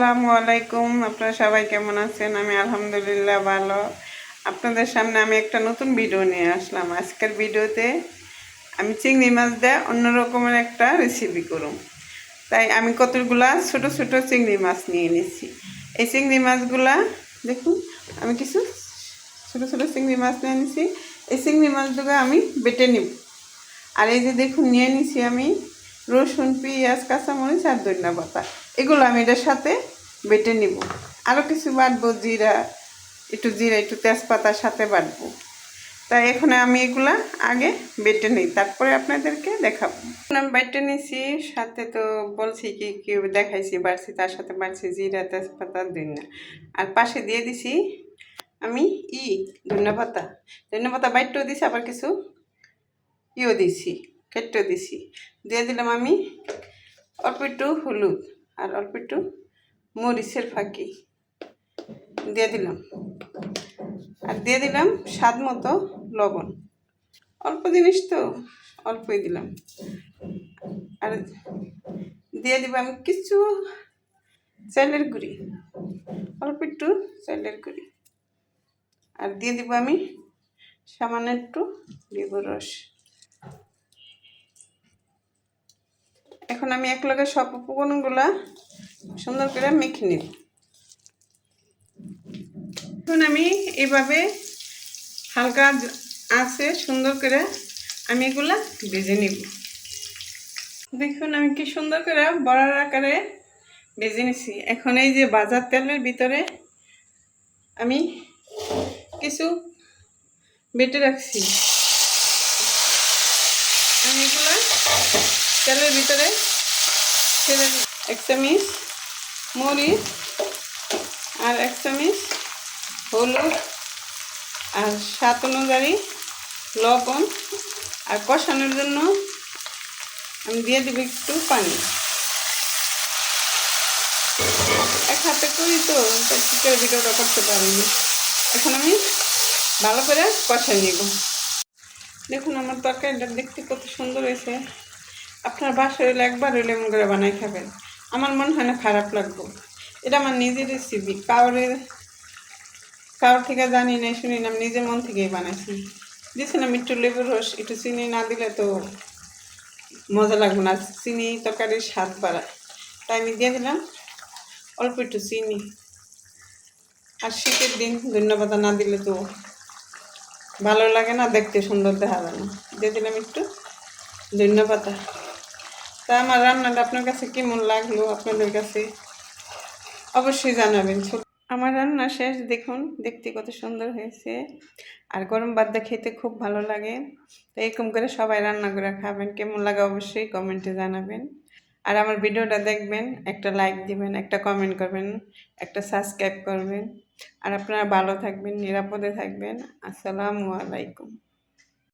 আসসালামু আলাইকুম। আপনারা সবাই কেমন আছেন? আমি আলহামদুলিল্লাহ ভালো। আপনাদের সামনে আমি একটা নতুন ভিডিও নিয়ে আসলাম। আজকের ভিডিওতে আমি চিংড়ি মাছ দিয়ে অন্য রকমের একটা রেসিপি করব। তাই আমি কতগুলা ছোট ছোট চিংড়ি মাছ নিয়ে নিয়েছি। এই চিংড়ি মাছগুলা দেখুন, আমি কিছু ছোট ছোট চিংড়ি মাছ নিয়ে নিয়েছি। এই চিংড়ি মাছগুলো আমি বেটে নিব। আর এই যে দেখুন নিয়ে নিছি আমি রসুন, পেঁয়াজ, কাঁচামরিচ আর ধনিয়া পাতা। এগুলো আমি এটার সাথে বেটে নিব। আরও কিছু বাটবো, জিরা, একটু তেজপাতার সাথে বাটবো। তাই এখানে আমি এগুলা আগে বেটে নিই, তারপরে আপনাদেরকে দেখাবো। আমি বেটে নিছি, সাথে তো বলছি কি দেখাইছি বাড়ছি, তার সাথে বাড়ছি জিরা, তেজপাতা, ধনিয়া। আর পাশে দিয়ে দিছি আমি ধনিয়া পাতা বাইটেও দিছি, আবার কিছু দিছি, কেটেও দিছি। দিয়ে দিলাম আমি অল্প একটু হলুদ আর অল্প একটু মরিচের ফাঁকি দিয়ে দিলাম। আর দিয়ে দিলাম স্বাদ মতো লবণ। অল্প জিনিস তো অল্পই দিলাম। আর দিয়ে দিব আমি কিছু চালের গুঁড়ি, অল্প একটু চালের গুঁড়ি। আর দিয়ে দিব আমি সামান্য একটু লেবুর রস। এখন আমি একলগে সব উপকরণগুলা সুন্দর করে মেখে নিব। এখন আমি এইভাবে হালকা আছে সুন্দর করে আমি এগুলা ভেজে নিব। দেখুন আমি কি সুন্দর করে বড়ার আকারে ভেজে নিছি। এখন এই যে ভাজার তেলের ভিতরে আমি কিছু বেটে রাখছি, আমি এগুলা তেলের ভিতরে ছেড়ে দিই। 1 চামচ মরিচ আর 1 চামচ হলুদ আর স্বাদ অনুযায়ী লবণ। আর কষানোর জন্য আমি দিয়ে দেব একটু পানি। এক হাতে করি তো চিকের ভিডিওটা করতে পারিনি। এখন আমি ভালো করে কষাই নিব। দেখুন আমার তরকারিটা দেখতে কত সুন্দর হয়েছে। আপনার বাসায় হইলে একবার হইলে এমন করে বানাই খাবেন, আমার মনে হয় না খারাপ লাগবে। এটা আমার নিজের রেসিপি, কারোর থেকে জানি না শুনি না, আমি নিজের মন থেকেই বানাইছি। দিয়েছিলাম একটু লেবুর রস, একটু চিনি না দিলে তো মজা লাগবে না, চিনি তরকারির স্বাদ বাড়ায়। তাই আমি দিয়ে দিলাম অল্প একটু চিনি। আর শীতের দিন ধনিয়া পাতা না দিলে তো ভালো লাগে না, দেখতে সুন্দর দেখা যায় না। দিয়ে দিলাম একটু ধনিয়া পাতা। তা আমার রান্নাটা আপনার কাছে কেমন লাগলো আপনাদের কাছে অবশ্যই জানাবেন। আমার রান্না শেষ, দেখুন দেখতে কত সুন্দর হয়েছে। আর গরম ভাত দিয়ে খেতে খুব ভালো লাগে। তো এরকম করে সবাই রান্না করে খাবেন, কেমন লাগে অবশ্যই কমেন্টে জানাবেন। আর আমার ভিডিওটা দেখবেন, একটা লাইক দিবেন, একটা কমেন্ট করবেন, একটা সাবস্ক্রাইব করবেন। আর আপনারা ভালো থাকবেন, নিরাপদে থাকবেন। আসসালামু আলাইকুম।